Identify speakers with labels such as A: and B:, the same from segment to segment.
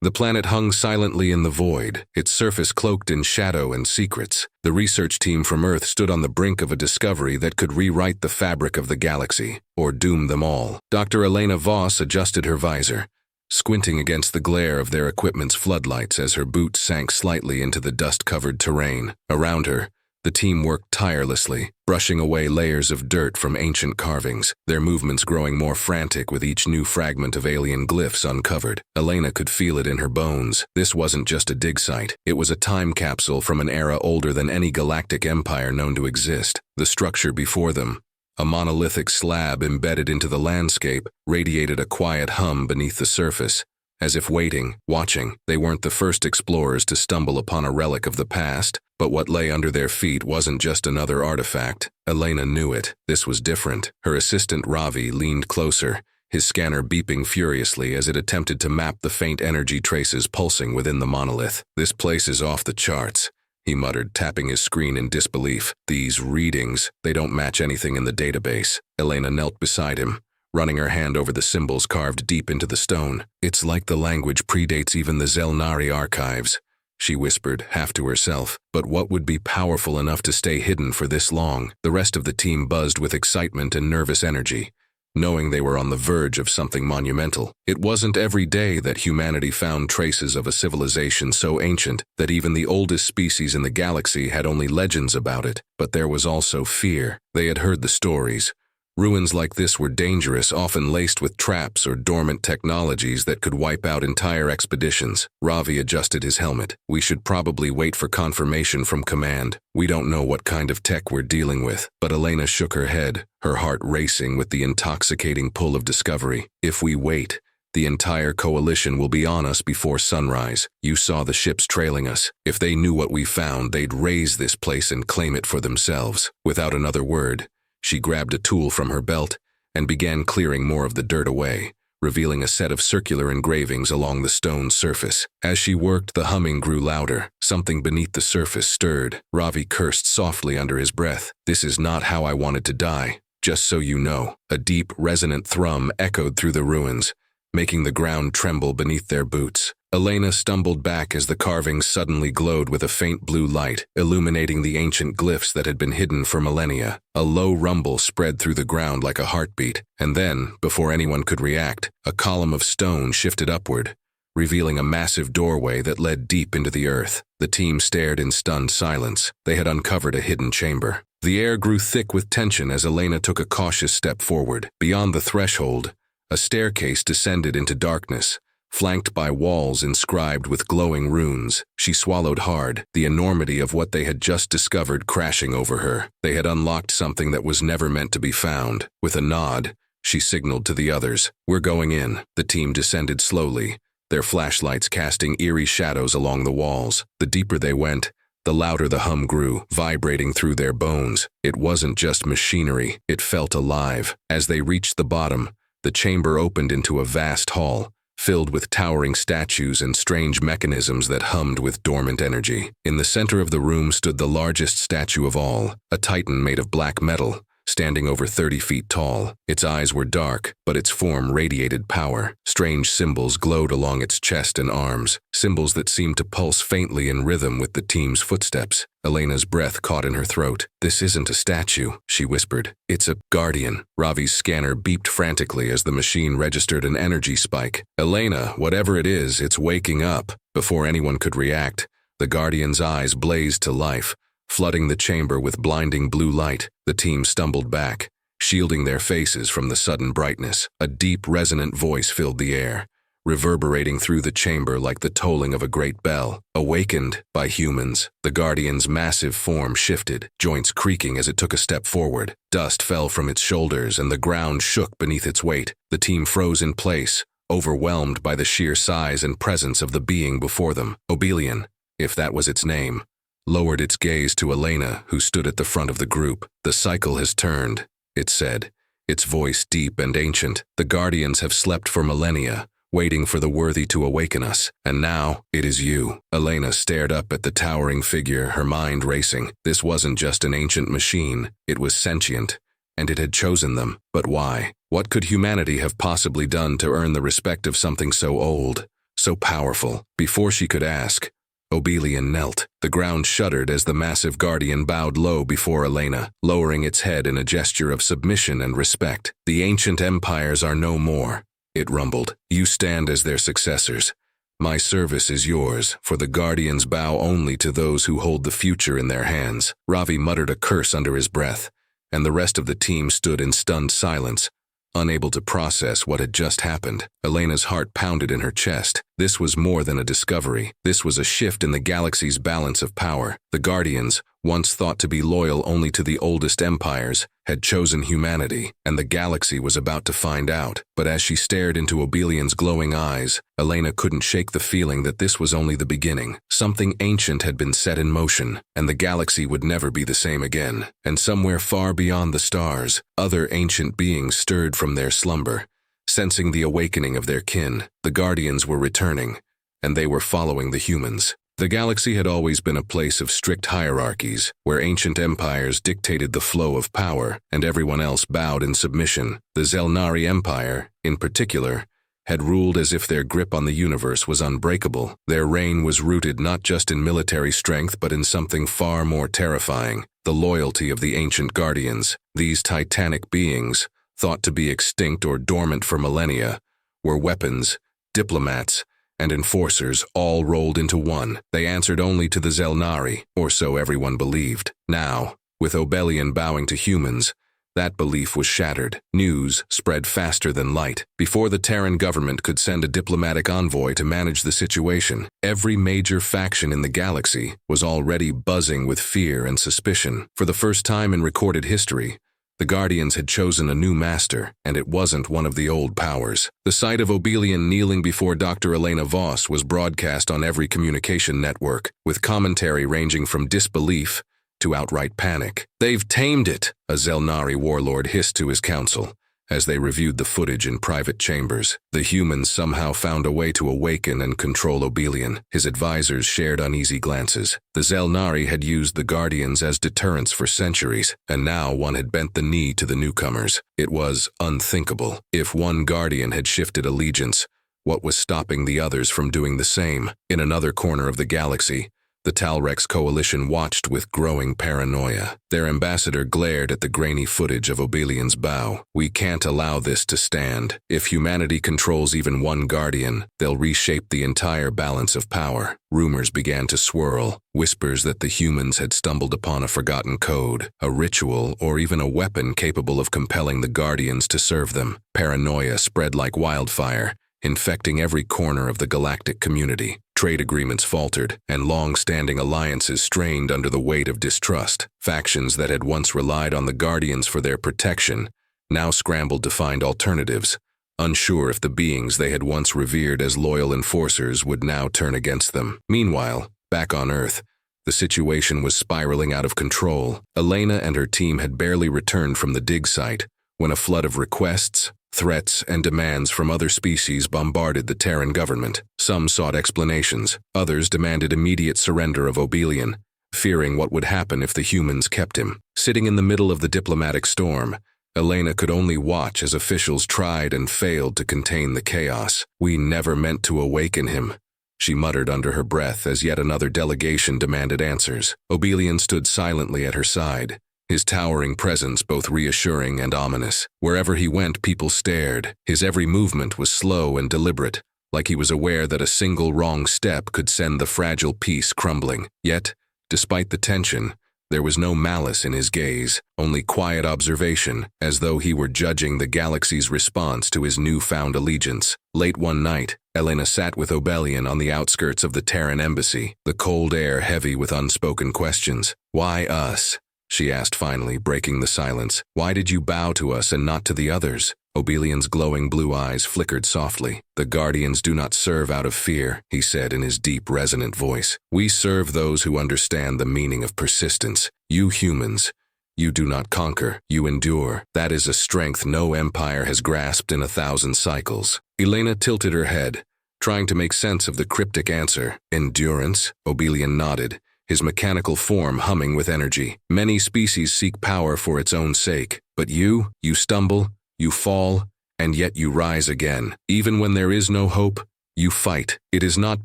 A: The planet hung silently in the void, its surface cloaked in shadow and secrets. The research team from Earth stood on the brink of a discovery that could rewrite the fabric of the galaxy, or doom them all. Dr. Elena Voss adjusted her visor, squinting against the glare of their equipment's floodlights as her boots sank slightly into the dust-covered terrain. Around her, the team worked tirelessly, brushing away layers of dirt from ancient carvings, their movements growing more frantic with each new fragment of alien glyphs uncovered. Elena could feel it in her bones. This wasn't just a dig site. It was a time capsule from an era older than any galactic empire known to exist. The structure before them, a monolithic slab embedded into the landscape, radiated a quiet hum beneath the surface. As if waiting, watching, they weren't the first explorers to stumble upon a relic of the past, but what lay under their feet wasn't just another artifact. Elena knew it. This was different. Her assistant Ravi leaned closer, his scanner beeping furiously as it attempted to map the faint energy traces pulsing within the monolith. "This place is off the charts," he muttered, tapping his screen in disbelief. "These readings, they don't match anything in the database." Elena knelt beside him, running her hand over the symbols carved deep into the stone. "It's like the language predates even the Zelnari archives," she whispered, half to herself. But what would be powerful enough to stay hidden for this long? The rest of the team buzzed with excitement and nervous energy, knowing they were on the verge of something monumental. It wasn't every day that humanity found traces of a civilization so ancient that even the oldest species in the galaxy had only legends about it. But there was also fear. They had heard the stories. Ruins like this were dangerous, often laced with traps or dormant technologies that could wipe out entire expeditions. Ravi adjusted his helmet. "We should probably wait for confirmation from command. We don't know what kind of tech we're dealing with." But Elena shook her head, her heart racing with the intoxicating pull of discovery. "If we wait, the entire coalition will be on us before sunrise. You saw the ships trailing us. If they knew what we found, they'd raze this place and claim it for themselves." Without another word, she grabbed a tool from her belt and began clearing more of the dirt away, revealing a set of circular engravings along the stone surface. As she worked, the humming grew louder. Something beneath the surface stirred. Ravi cursed softly under his breath. "This is not how I wanted to die, just so you know." A deep, resonant thrum echoed through the ruins, making the ground tremble beneath their boots. Elena stumbled back as the carvings suddenly glowed with a faint blue light, illuminating the ancient glyphs that had been hidden for millennia. A low rumble spread through the ground like a heartbeat, and then, before anyone could react, a column of stone shifted upward, revealing a massive doorway that led deep into the earth. The team stared in stunned silence. They had uncovered a hidden chamber. The air grew thick with tension as Elena took a cautious step forward. Beyond the threshold, a staircase descended into darkness, flanked by walls inscribed with glowing runes. She swallowed hard, the enormity of what they had just discovered crashing over her. They had unlocked something that was never meant to be found. With a nod, she signaled to the others. "We're going in." The team descended slowly, their flashlights casting eerie shadows along the walls. The deeper they went, the louder the hum grew, vibrating through their bones. It wasn't just machinery, it felt alive. As they reached the bottom, the chamber opened into a vast hall, filled with towering statues and strange mechanisms that hummed with dormant energy. In the center of the room stood the largest statue of all, a titan made of black metal, standing over 30 feet tall. Its eyes were dark, but its form radiated power. Strange symbols glowed along its chest and arms, symbols that seemed to pulse faintly in rhythm with the team's footsteps. Elena's breath caught in her throat. "This isn't a statue," she whispered. "It's a guardian." Ravi's scanner beeped frantically as the machine registered an energy spike. "Elena, whatever it is, it's waking up." Before anyone could react, the guardian's eyes blazed to life, flooding the chamber with blinding blue light. The team stumbled back, shielding their faces from the sudden brightness. A deep, resonant voice filled the air, reverberating through the chamber like the tolling of a great bell. "Awakened by humans." The guardian's massive form shifted, joints creaking as it took a step forward. Dust fell from its shoulders and the ground shook beneath its weight. The team froze in place, overwhelmed by the sheer size and presence of the being before them. Obelian, if that was its name, lowered its gaze to Elena, who stood at the front of the group. "The cycle has turned," it said, its voice deep and ancient. "The guardians have slept for millennia, waiting for the worthy to awaken us. And now, it is you." Elena stared up at the towering figure, her mind racing. This wasn't just an ancient machine, it was sentient, and it had chosen them. But why? What could humanity have possibly done to earn the respect of something so old? so powerful. Before she could ask, Obelian knelt. The ground shuddered as the massive guardian bowed low before Elena, lowering its head in a gesture of submission and respect. The ancient empires are no more, it rumbled. You stand as their successors. My service is yours, for the guardians bow only to those who hold the future in their hands. Ravi muttered a curse under his breath, and the rest of the team stood in stunned silence, unable to process what had just happened. Elena's heart pounded in her chest. This was more than a discovery. This was a shift in the galaxy's balance of power. The Guardians, once thought to be loyal only to the oldest empires, had chosen humanity, and the galaxy was about to find out. But as she stared into Obelian's glowing eyes, Elena couldn't shake the feeling that this was only the beginning. Something ancient had been set in motion, and the galaxy would never be the same again. And somewhere far beyond the stars, other ancient beings stirred from their slumber. Sensing the awakening of their kin, the Guardians were returning, and they were following the humans. The galaxy had always been a place of strict hierarchies, where ancient empires dictated the flow of power, and everyone else bowed in submission. The Zelnari Empire, in particular, had ruled as if their grip on the universe was unbreakable. Their reign was rooted not just in military strength but in something far more terrifying: the loyalty of the ancient Guardians. These titanic beings, thought to be extinct or dormant for millennia, were weapons, diplomats, and enforcers all rolled into one. They answered only to the Zelnari, or so everyone believed. Now, with Obelian bowing to humans, that belief was shattered. News spread faster than light. Before the Terran government could send a diplomatic envoy to manage the situation, every major faction in the galaxy was already buzzing with fear and suspicion. For the first time in recorded history, the Guardians had chosen a new master, and it wasn't one of the old powers. The sight of Obelian kneeling before Dr. Elena Voss was broadcast on every communication network, with commentary ranging from disbelief to outright panic. "They've tamed it," a Zelnari warlord hissed to his council, as they reviewed the footage in private chambers. The humans somehow found a way to awaken and control Obelian. His advisors shared uneasy glances. The Zelnari had used the Guardians as deterrents for centuries, and now one had bent the knee to the newcomers. It was unthinkable. If one Guardian had shifted allegiance, what was stopping the others from doing the same? In another corner of the galaxy, the Talrex coalition watched with growing paranoia. Their ambassador glared at the grainy footage of Obelian's bow. "We can't allow this to stand. If humanity controls even one Guardian, they'll reshape the entire balance of power." Rumors began to swirl, whispers that the humans had stumbled upon a forgotten code, a ritual, or even a weapon capable of compelling the Guardians to serve them. Paranoia spread like wildfire, infecting every corner of the galactic community. Trade agreements faltered, and long-standing alliances strained under the weight of distrust. Factions that had once relied on the Guardians for their protection now scrambled to find alternatives, unsure if the beings they had once revered as loyal enforcers would now turn against them. Meanwhile, back on Earth, the situation was spiraling out of control. Elena and her team had barely returned from the dig site when a flood of requests, threats, and demands from other species bombarded the Terran government. Some sought explanations, others demanded immediate surrender of Obelian, fearing what would happen if the humans kept him. Sitting in the middle of the diplomatic storm, Elena could only watch as officials tried and failed to contain the chaos. "We never meant to awaken him," she muttered under her breath as yet another delegation demanded answers. Obelian stood silently at her side, his towering presence both reassuring and ominous. Wherever he went, people stared. His every movement was slow and deliberate, like he was aware that a single wrong step could send the fragile peace crumbling. Yet, despite the tension, there was no malice in his gaze, only quiet observation, as though he were judging the galaxy's response to his newfound allegiance. Late one night, Elena sat with Obelian on the outskirts of the Terran embassy, the cold air heavy with unspoken questions. "Why us?" she asked finally, breaking the silence. "Why did you bow to us and not to the others?" Obelian's glowing blue eyes flickered softly. "The Guardians do not serve out of fear," he said in his deep, resonant voice. "We serve those who understand the meaning of persistence. You humans, you do not conquer, you endure. That is a strength no empire has grasped in 1,000 cycles." Elena tilted her head, trying to make sense of the cryptic answer. "Endurance?" Obelian nodded, his mechanical form humming with energy. "Many species seek power for its own sake, but you stumble, you fall, and yet you rise again. Even when there is no hope, You fight. It is not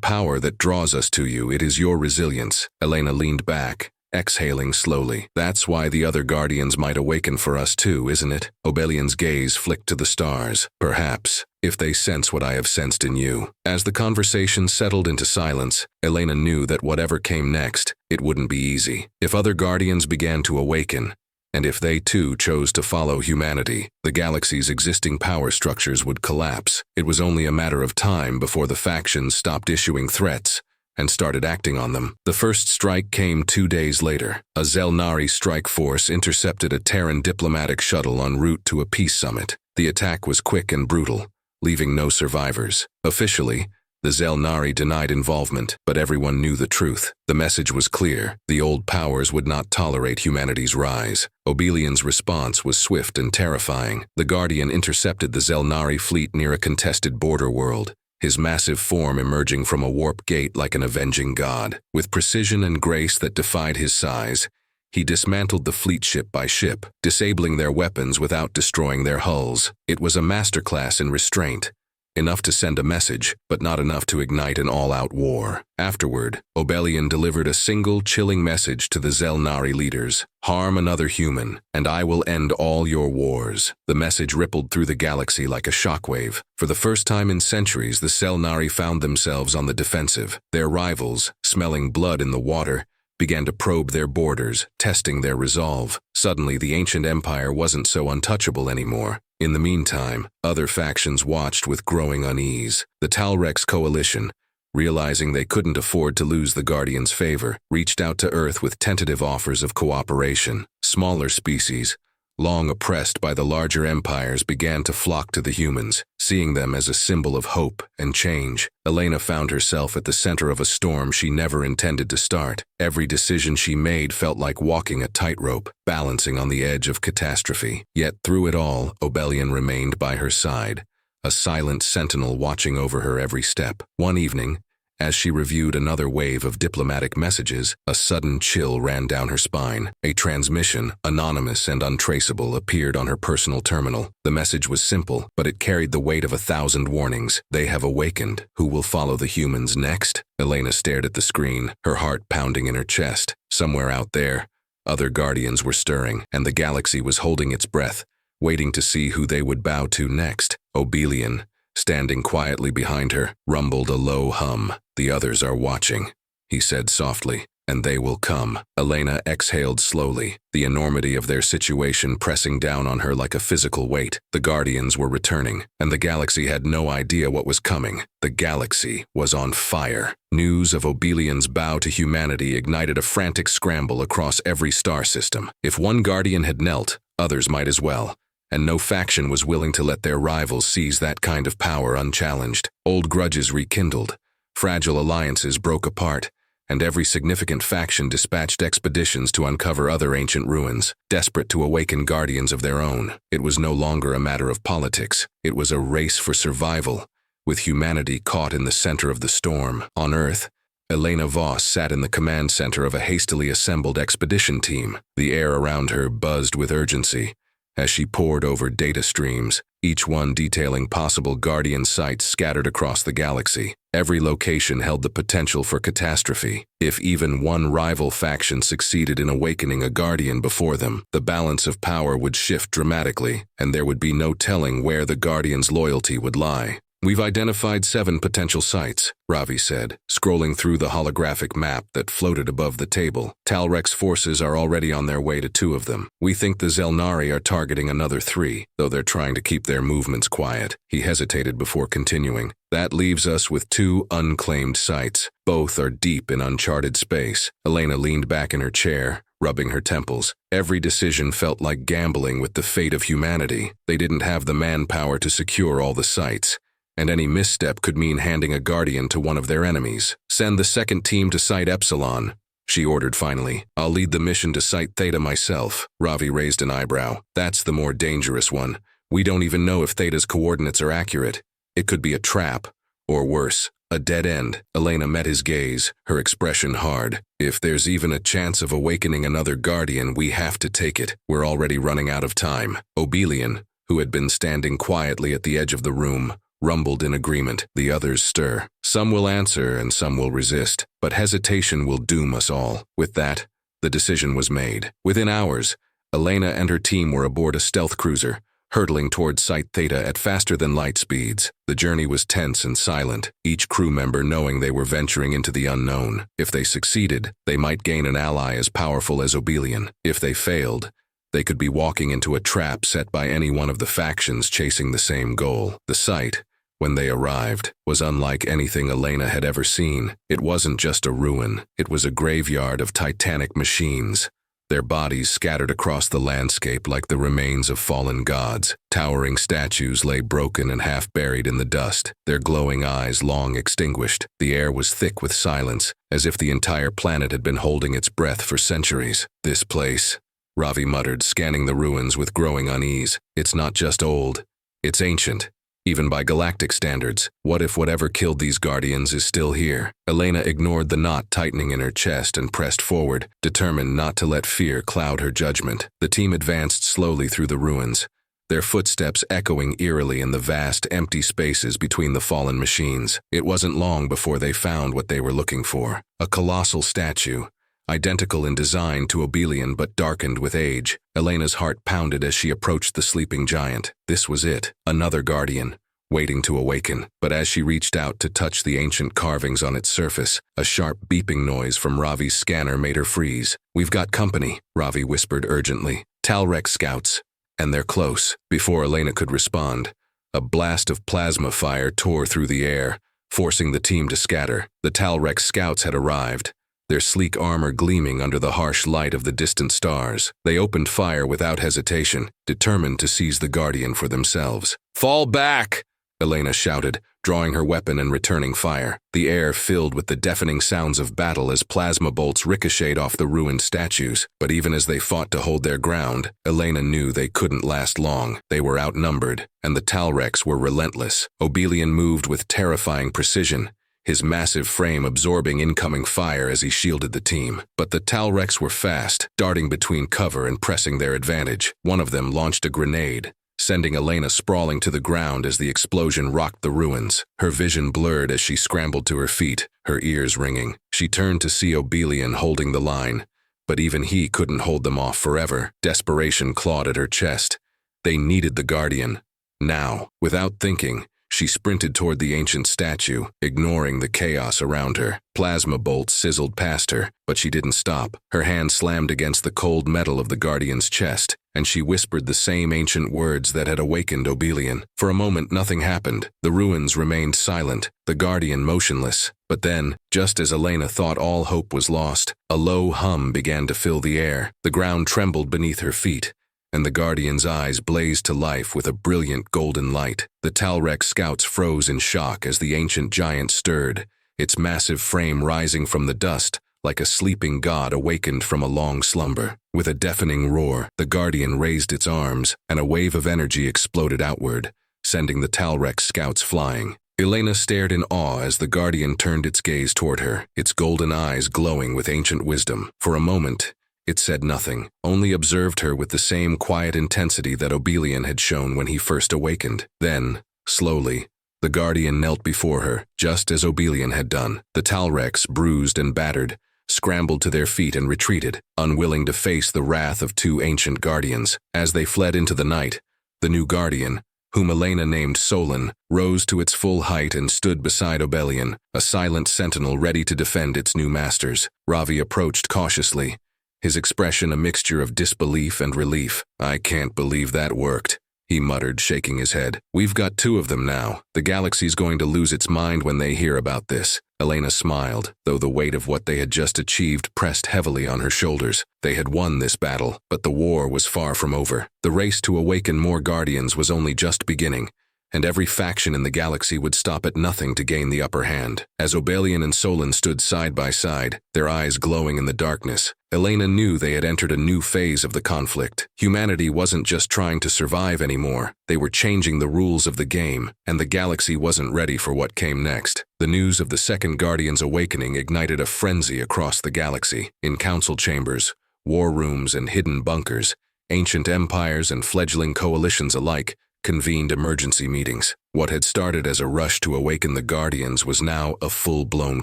A: power that draws us to you, it is your resilience. Elena leaned back, exhaling slowly. That's why the other guardians might awaken for us too, isn't it? Obelian's gaze flicked to the stars. Perhaps, if they sense what I have sensed in you. As the conversation settled into silence, Elena knew that whatever came next, it wouldn't be easy. If other guardians began to awaken, and if they too chose to follow humanity, the galaxy's existing power structures would collapse. It was only a matter of time before the factions stopped issuing threats and started acting on them. The first strike came 2 days later. A Zelnari strike force intercepted a Terran diplomatic shuttle en route to a peace summit. The attack was quick and brutal, leaving no survivors. Officially, the Zelnari denied involvement, but everyone knew the truth. The message was clear. The old powers would not tolerate humanity's rise. Obelian's response was swift and terrifying. The Guardian intercepted the Zelnari fleet near a contested border world, his massive form emerging from a warp gate like an avenging god. With precision and grace that defied his size, he dismantled the fleet ship by ship, disabling their weapons without destroying their hulls. It was a masterclass in restraint. Enough to send a message, but not enough to ignite an all-out war. Afterward, Obelian delivered a single chilling message to the Zelnari leaders: harm another human, and I will end all your wars. The message rippled through the galaxy like a shockwave. For the first time in centuries, the Zelnari found themselves on the defensive. Their rivals, smelling blood in the water, began to probe their borders, testing their resolve. Suddenly, the ancient empire wasn't so untouchable anymore. In the meantime, other factions watched with growing unease. The Talrex coalition, realizing they couldn't afford to lose the Guardian's favor, reached out to Earth with tentative offers of cooperation. Smaller species, long oppressed by the larger empires, began to flock to the humans, seeing them as a symbol of hope and change. Elena found herself at the center of a storm she never intended to start. Every decision she made felt like walking a tightrope, balancing on the edge of catastrophe. Yet through it all, Obelian remained by her side, a silent sentinel watching over her every step. One evening, as she reviewed another wave of diplomatic messages, a sudden chill ran down her spine. A transmission, anonymous and untraceable, appeared on her personal terminal. The message was simple, but it carried the weight of 1,000 warnings. They have awakened. Who will follow the humans next? Elena stared at the screen, her heart pounding in her chest. Somewhere out there, other guardians were stirring, and the galaxy was holding its breath, waiting to see who they would bow to next. Obelian, standing quietly behind her, rumbled a low hum. The others are watching, he said softly, and they will come. Elena exhaled slowly, the enormity of their situation pressing down on her like a physical weight. The Guardians were returning, and the galaxy had no idea what was coming. The galaxy was on fire. News of Obelian's bow to humanity ignited a frantic scramble across every star system. If one Guardian had knelt, others might as well, and no faction was willing to let their rivals seize that kind of power unchallenged. Old grudges rekindled, fragile alliances broke apart, and every significant faction dispatched expeditions to uncover other ancient ruins, desperate to awaken guardians of their own. It was no longer a matter of politics. It was a race for survival, with humanity caught in the center of the storm. On Earth, Elena Voss sat in the command center of a hastily assembled expedition team. The air around her buzzed with urgency as she pored over data streams, each one detailing possible Guardian sites scattered across the galaxy. Every location held the potential for catastrophe. If even one rival faction succeeded in awakening a Guardian before them, the balance of power would shift dramatically, and there would be no telling where the Guardian's loyalty would lie. We've identified 7 potential sites, Ravi said, scrolling through the holographic map that floated above the table. Talrex forces are already on their way to 2 of them. We think the Zelnari are targeting another 3, though they're trying to keep their movements quiet. He hesitated before continuing. That leaves us with 2 unclaimed sites. Both are deep in uncharted space. Elena leaned back in her chair, rubbing her temples. Every decision felt like gambling with the fate of humanity. They didn't have the manpower to secure all the sites, and any misstep could mean handing a Guardian to one of their enemies. Send the second team to Site Epsilon, she ordered finally. I'll lead the mission to Site Theta myself. Ravi raised an eyebrow. That's the more dangerous one. We don't even know if Theta's coordinates are accurate. It could be a trap, or worse, a dead end. Elena met his gaze, her expression hard. If there's even a chance of awakening another Guardian, we have to take it. We're already running out of time. Obelian, who had been standing quietly at the edge of the room, rumbled in agreement. The others stir. Some will answer and some will resist, but hesitation will doom us all. With that, the decision was made. Within hours, Elena and her team were aboard a stealth cruiser, hurtling towards Site Theta at faster-than-light speeds. The journey was tense and silent, each crew member knowing they were venturing into the unknown. If they succeeded, they might gain an ally as powerful as Obelian. If they failed, they could be walking into a trap set by any one of the factions chasing the same goal. The site, when they arrived, was unlike anything Elena had ever seen. It wasn't just a ruin, it was a graveyard of titanic machines, their bodies scattered across the landscape like the remains of fallen gods. Towering statues lay broken and half-buried in the dust, their glowing eyes long extinguished. The air was thick with silence, as if the entire planet had been holding its breath for centuries. This place, Ravi muttered, scanning the ruins with growing unease. It's not just old, it's ancient. Even by galactic standards, what if whatever killed these guardians is still here? Elena ignored the knot tightening in her chest and pressed forward, determined not to let fear cloud her judgment. The team advanced slowly through the ruins, their footsteps echoing eerily in the vast, empty spaces between the fallen machines. It wasn't long before they found what they were looking for. A colossal statue, identical in design to Obelian but darkened with age. Elena's heart pounded as she approached the sleeping giant. This was it, another guardian, waiting to awaken. But as she reached out to touch the ancient carvings on its surface, a sharp beeping noise from Ravi's scanner made her freeze. "We've got company," Ravi whispered urgently. "Talrex scouts, and they're close." Before Elena could respond, a blast of plasma fire tore through the air, forcing the team to scatter. The Talrex scouts had arrived, their sleek armor gleaming under the harsh light of the distant stars. They opened fire without hesitation, determined to seize the Guardian for themselves. "Fall back!" Elena shouted, drawing her weapon and returning fire. The air filled with the deafening sounds of battle as plasma bolts ricocheted off the ruined statues. But even as they fought to hold their ground, Elena knew they couldn't last long. They were outnumbered, and the Talrex were relentless. Obelian moved with terrifying precision, his massive frame absorbing incoming fire as he shielded the team. But the Talrex were fast, darting between cover and pressing their advantage. One of them launched a grenade, sending Elena sprawling to the ground as the explosion rocked the ruins. Her vision blurred as she scrambled to her feet, her ears ringing. She turned to see Obelian holding the line, but even he couldn't hold them off forever. Desperation clawed at her chest. They needed the Guardian, now. Without thinking, she sprinted toward the ancient statue, ignoring the chaos around her. Plasma bolts sizzled past her, but she didn't stop. Her hand slammed against the cold metal of the Guardian's chest, and she whispered the same ancient words that had awakened Obelian. For a moment, nothing happened. The ruins remained silent, the Guardian motionless. But then, just as Elena thought all hope was lost, a low hum began to fill the air. The ground trembled beneath her feet, and the Guardian's eyes blazed to life with a brilliant golden light. The Talrex scouts froze in shock as the ancient giant stirred, its massive frame rising from the dust like a sleeping god awakened from a long slumber. With a deafening roar, the Guardian raised its arms, and a wave of energy exploded outward, sending the Talrex scouts flying. Elena stared in awe as the Guardian turned its gaze toward her, its golden eyes glowing with ancient wisdom. For a moment, it said nothing, only observed her with the same quiet intensity that Obelian had shown when he first awakened. Then, slowly, the Guardian knelt before her, just as Obelian had done. The Talrex, bruised and battered, scrambled to their feet and retreated, unwilling to face the wrath of two ancient Guardians. As they fled into the night, the new Guardian, whom Elena named Solon, rose to its full height and stood beside Obelian, a silent sentinel ready to defend its new masters. Ravi approached cautiously, his expression a mixture of disbelief and relief. "I can't believe that worked," he muttered, shaking his head. "We've got two of them now. The galaxy's going to lose its mind when they hear about this." Elena smiled, though the weight of what they had just achieved pressed heavily on her shoulders. They had won this battle, but the war was far from over. The race to awaken more Guardians was only just beginning, and every faction in the galaxy would stop at nothing to gain the upper hand. As Obelian and Solon stood side by side, their eyes glowing in the darkness, Elena knew they had entered a new phase of the conflict. Humanity wasn't just trying to survive anymore, they were changing the rules of the game, and the galaxy wasn't ready for what came next. The news of the second Guardian's awakening ignited a frenzy across the galaxy. In council chambers, war rooms, and hidden bunkers, ancient empires and fledgling coalitions alike convened emergency meetings. What had started as a rush to awaken the Guardians was now a full-blown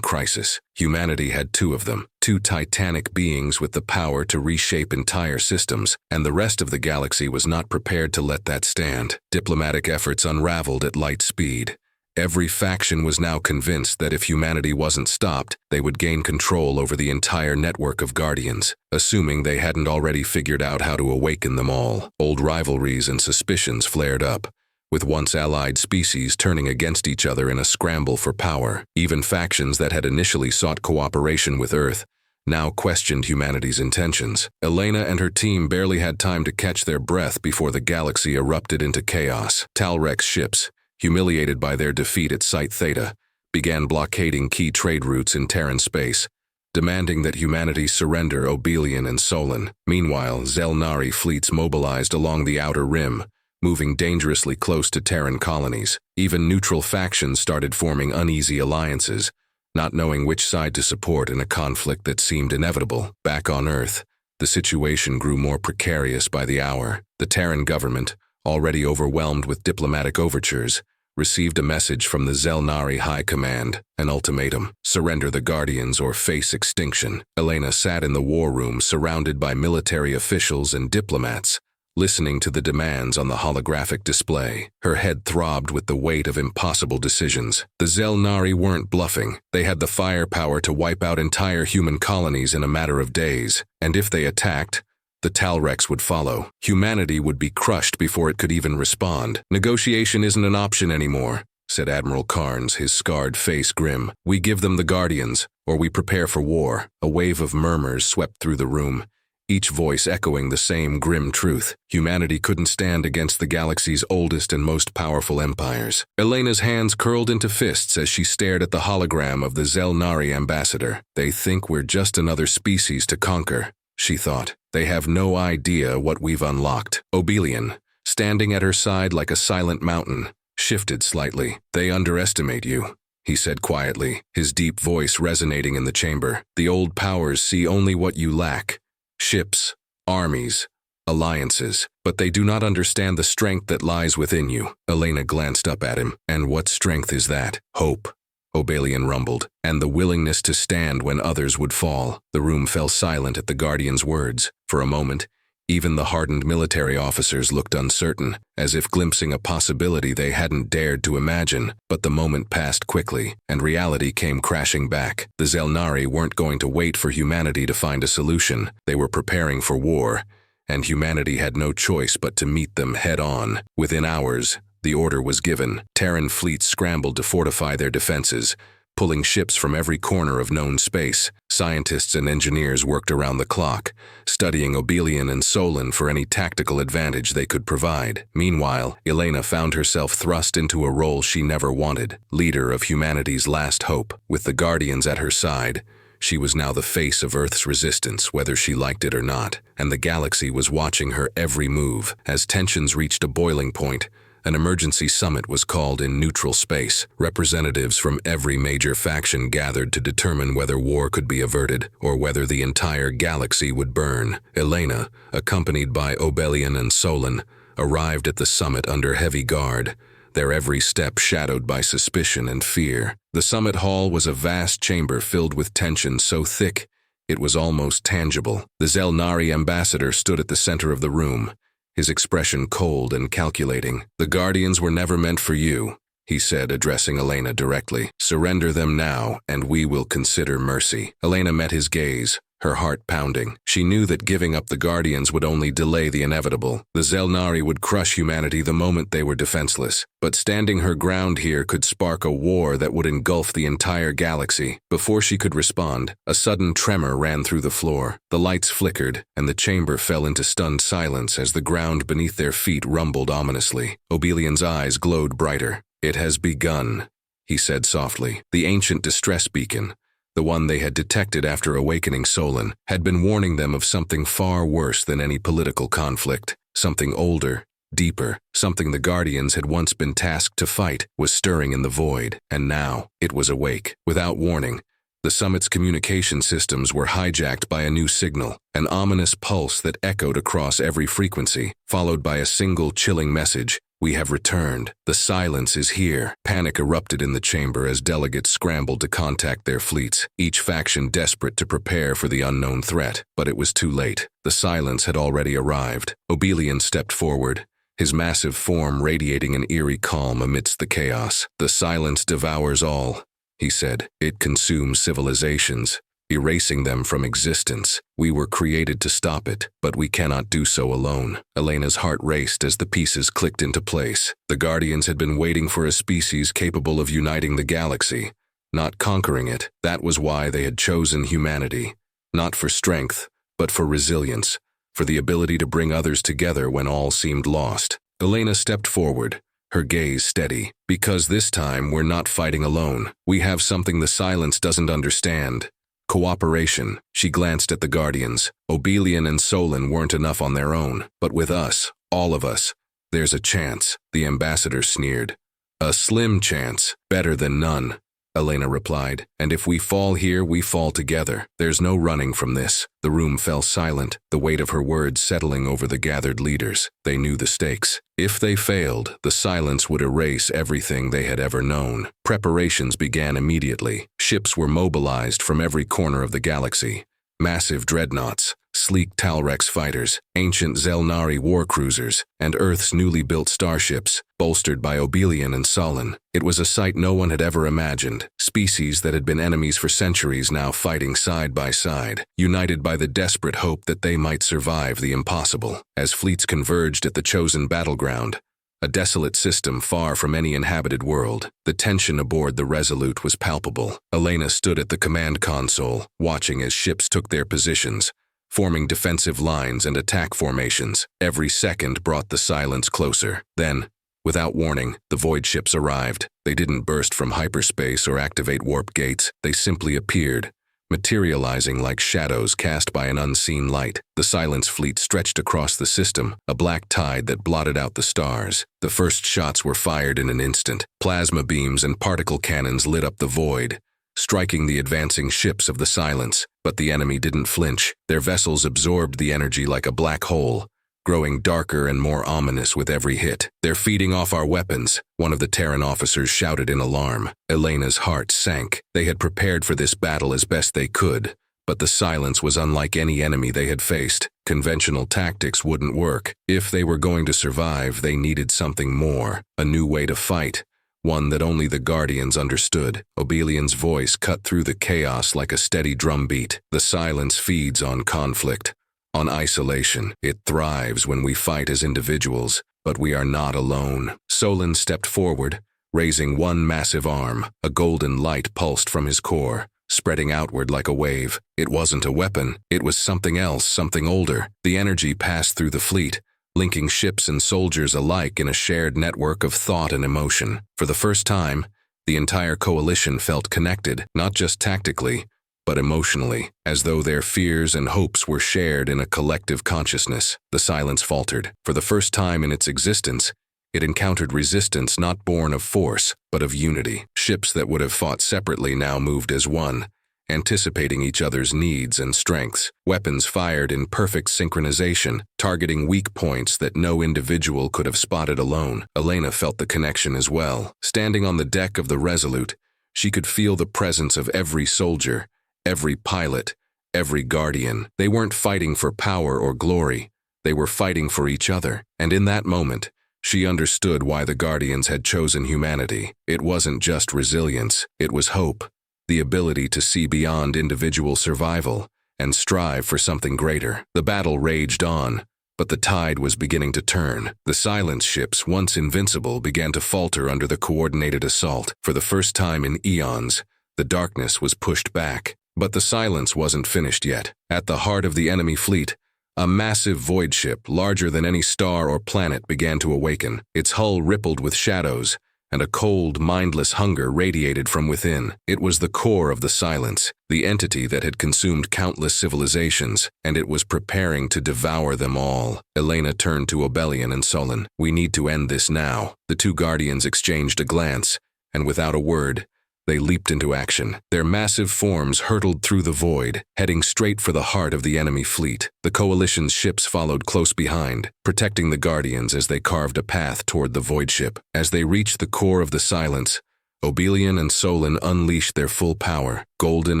A: crisis. Humanity had two of them, two titanic beings with the power to reshape entire systems, and the rest of the galaxy was not prepared to let that stand. Diplomatic efforts unraveled at light speed. Every faction was now convinced that if humanity wasn't stopped, they would gain control over the entire network of Guardians, assuming they hadn't already figured out how to awaken them all. Old rivalries and suspicions flared up, with once allied species turning against each other in a scramble for power. Even factions that had initially sought cooperation with Earth now questioned humanity's intentions. Elena and her team barely had time to catch their breath before the galaxy erupted into chaos. Talrek's ships, humiliated by their defeat at Site Theta, began blockading key trade routes in Terran space, demanding that humanity surrender Obelian and Solon. Meanwhile, Zelnari fleets mobilized along the outer rim, moving dangerously close to Terran colonies. Even neutral factions started forming uneasy alliances, not knowing which side to support in a conflict that seemed inevitable. Back on Earth, the situation grew more precarious by the hour. The Terran government, already overwhelmed with diplomatic overtures, received a message from the Zelnari High Command, an ultimatum: surrender the Guardians or face extinction. Elena sat in the war room surrounded by military officials and diplomats, listening to the demands on the holographic display. Her head throbbed with the weight of impossible decisions. The Zelnari weren't bluffing. They had the firepower to wipe out entire human colonies in a matter of days, and if they attacked, the Talrex would follow. Humanity would be crushed before it could even respond. "Negotiation isn't an option anymore," said Admiral Carnes, his scarred face grim. "We give them the Guardians, or we prepare for war." A wave of murmurs swept through the room, each voice echoing the same grim truth. Humanity couldn't stand against the galaxy's oldest and most powerful empires. Elena's hands curled into fists as she stared at the hologram of the Zelnari ambassador. "They think we're just another species to conquer," she thought. "They have no idea what we've unlocked." Obelian, standing at her side like a silent mountain, shifted slightly. "They underestimate you," he said quietly, his deep voice resonating in the chamber. "The old powers see only what you lack: ships, armies, alliances, but they do not understand the strength that lies within you." Elena glanced up at him. "And what strength is that?" "Hope," Obelian rumbled, "and the willingness to stand when others would fall." The room fell silent at the Guardian's words. For a moment, even the hardened military officers looked uncertain, as if glimpsing a possibility they hadn't dared to imagine. But the moment passed quickly, and reality came crashing back. The Zelnari weren't going to wait for humanity to find a solution. They were preparing for war, and humanity had no choice but to meet them head-on. Within hours, the order was given. Terran fleets scrambled to fortify their defenses, pulling ships from every corner of known space. Scientists and engineers worked around the clock, studying Obelian and Solon for any tactical advantage they could provide. Meanwhile, Elena found herself thrust into a role she never wanted: leader of humanity's last hope. With the Guardians at her side, she was now the face of Earth's resistance, whether she liked it or not, and the galaxy was watching her every move. As tensions reached a boiling point, an emergency summit was called in neutral space. Representatives from every major faction gathered to determine whether war could be averted or whether the entire galaxy would burn. Elena, accompanied by Obelian and Solon, arrived at the summit under heavy guard, their every step shadowed by suspicion and fear. The summit hall was a vast chamber filled with tension so thick it was almost tangible. The Zelnari ambassador stood at the center of the room, his expression cold and calculating. "The Guardians were never meant for you," he said, addressing Elena directly. "Surrender them now, and we will consider mercy." Elena met his gaze, her heart pounding. She knew that giving up the Guardians would only delay the inevitable. The Zelnari would crush humanity the moment they were defenseless. But standing her ground here could spark a war that would engulf the entire galaxy. Before she could respond, a sudden tremor ran through the floor. The lights flickered, and the chamber fell into stunned silence as the ground beneath their feet rumbled ominously. Obelian's eyes glowed brighter. "It has begun," he said softly. The ancient distress beacon, the one they had detected after awakening Solon, had been warning them of something far worse than any political conflict. Something older, deeper, something the Guardians had once been tasked to fight, was stirring in the void, and now it was awake. Without warning, the summit's communication systems were hijacked by a new signal, an ominous pulse that echoed across every frequency, followed by a single chilling message: We have returned. The silence is here. Panic erupted in the chamber as delegates scrambled to contact their fleets, each faction desperate to prepare for the unknown threat. But it was too late. The silence had already arrived. Obelian stepped forward, his massive form radiating an eerie calm amidst the chaos. "The silence devours all," he said. "It consumes civilizations, erasing them from existence. We were created to stop it, but we cannot do so alone." Elena's heart raced as the pieces clicked into place. The Guardians had been waiting for a species capable of uniting the galaxy, not conquering it. That was why they had chosen humanity. Not for strength, but for resilience, for the ability to bring others together when all seemed lost. Elena stepped forward, her gaze steady. "Because this time we're not fighting alone. We have something the silence doesn't understand. Cooperation." She glanced at the Guardians. Obelian and Solon weren't enough on their own. "But with us, all of us, there's a chance," the ambassador sneered. "A slim chance. Better than none," Elena replied. "And if we fall here, we fall together. There's no running from this." The room fell silent, the weight of her words settling over the gathered leaders. They knew the stakes. If they failed, the silence would erase everything they had ever known. Preparations began immediately. Ships were mobilized from every corner of the galaxy. Massive dreadnoughts, sleek Talrex fighters, ancient Zelnari war cruisers, and Earth's newly built starships, bolstered by Obelian and Solon. It was a sight no one had ever imagined. Species that had been enemies for centuries now fighting side by side, united by the desperate hope that they might survive the impossible. As fleets converged at the chosen battleground, a desolate system far from any inhabited world, the tension aboard the Resolute was palpable. Elena stood at the command console, watching as ships took their positions, forming defensive lines and attack formations. Every second brought the silence closer. Then, without warning, the void ships arrived. They didn't burst from hyperspace or activate warp gates. They simply appeared, materializing like shadows cast by an unseen light. The silence fleet stretched across the system, a black tide that blotted out the stars. The first shots were fired in an instant. Plasma beams and particle cannons lit up the void, striking the advancing ships of the silence. But the enemy didn't flinch. Their vessels absorbed the energy like a black hole, growing darker and more ominous with every hit. "They're feeding off our weapons," one of the Terran officers shouted in alarm. Elena's heart sank. They had prepared for this battle as best they could, but the silence was unlike any enemy they had faced. Conventional tactics wouldn't work. If they were going to survive, they needed something more, a new way to fight, one that only the Guardians understood. Obelian's voice cut through the chaos like a steady drumbeat. "The silence feeds on conflict, on isolation. It thrives when we fight as individuals, but we are not alone." Solon stepped forward, raising one massive arm. A golden light pulsed from his core, spreading outward like a wave. It wasn't a weapon, it was something else, something older. The energy passed through the fleet, linking ships and soldiers alike in a shared network of thought and emotion. For the first time, the entire coalition felt connected, not just tactically, but emotionally, as though their fears and hopes were shared in a collective consciousness. The silence faltered. For the first time in its existence, it encountered resistance not born of force, but of unity. Ships that would have fought separately now moved as one, anticipating each other's needs and strengths. Weapons fired in perfect synchronization, targeting weak points that no individual could have spotted alone. Elena felt the connection as well. Standing on the deck of the Resolute, she could feel the presence of every soldier, every pilot, every guardian. They weren't fighting for power or glory. They were fighting for each other. And in that moment, she understood why the Guardians had chosen humanity. It wasn't just resilience, it was hope. The ability to see beyond individual survival and strive for something greater. The battle raged on, but the tide was beginning to turn. The silence ships, once invincible, began to falter under the coordinated assault. For the first time in eons, the darkness was pushed back. But the silence wasn't finished yet. At the heart of the enemy fleet, a massive void ship, larger than any star or planet, began to awaken. Its hull rippled with shadows, and a cold, mindless hunger radiated from within. It was the core of the silence, the entity that had consumed countless civilizations, and it was preparing to devour them all. Elena turned to Obelian and Solon. "We need to end this now." The two Guardians exchanged a glance, and without a word, They leaped into action. Their massive forms hurtled through the void, heading straight for the heart of the enemy fleet. The Coalition's ships followed close behind, protecting the Guardians as they carved a path toward the void ship. As they reached the core of the silence, Obelian and Solon unleashed their full power. Golden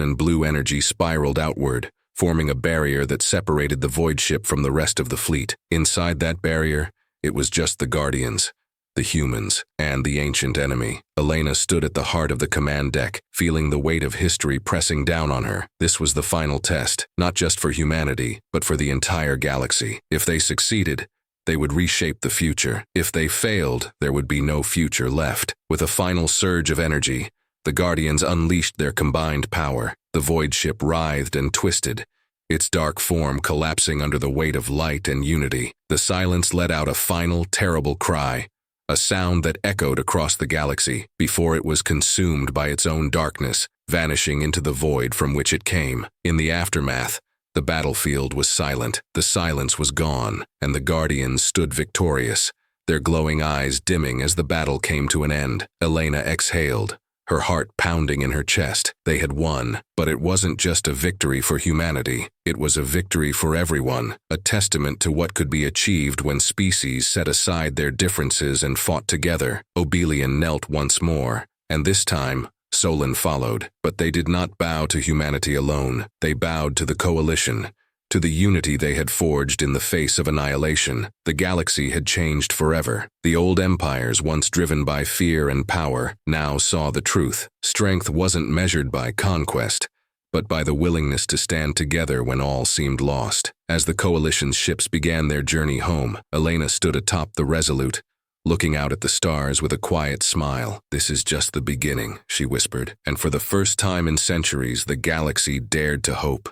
A: and blue energy spiraled outward, forming a barrier that separated the void ship from the rest of the fleet. Inside that barrier, it was just the Guardians, the humans, and the ancient enemy. Elena stood at the heart of the command deck, feeling the weight of history pressing down on her. This was the final test, not just for humanity, but for the entire galaxy. If they succeeded, they would reshape the future. If they failed, there would be no future left. With a final surge of energy, the Guardians unleashed their combined power. The void ship writhed and twisted, its dark form collapsing under the weight of light and unity. The silence let out a final, terrible cry, a sound that echoed across the galaxy before it was consumed by its own darkness, vanishing into the void from which it came. In the aftermath, the battlefield was silent. The silence was gone, and the Guardians stood victorious, their glowing eyes dimming as the battle came to an end. Elena exhaled, her heart pounding in her chest. They had won, but it wasn't just a victory for humanity. It was a victory for everyone, a testament to what could be achieved when species set aside their differences and fought together. Obelian knelt once more, and this time, Solon followed, but they did not bow to humanity alone. They bowed to the Coalition, to the unity they had forged in the face of annihilation. The galaxy had changed forever. The old empires, once driven by fear and power, now saw the truth. Strength wasn't measured by conquest, but by the willingness to stand together when all seemed lost. As the Coalition's ships began their journey home, Elena stood atop the Resolute, looking out at the stars with a quiet smile. "This is just the beginning," she whispered, and for the first time in centuries, the galaxy dared to hope.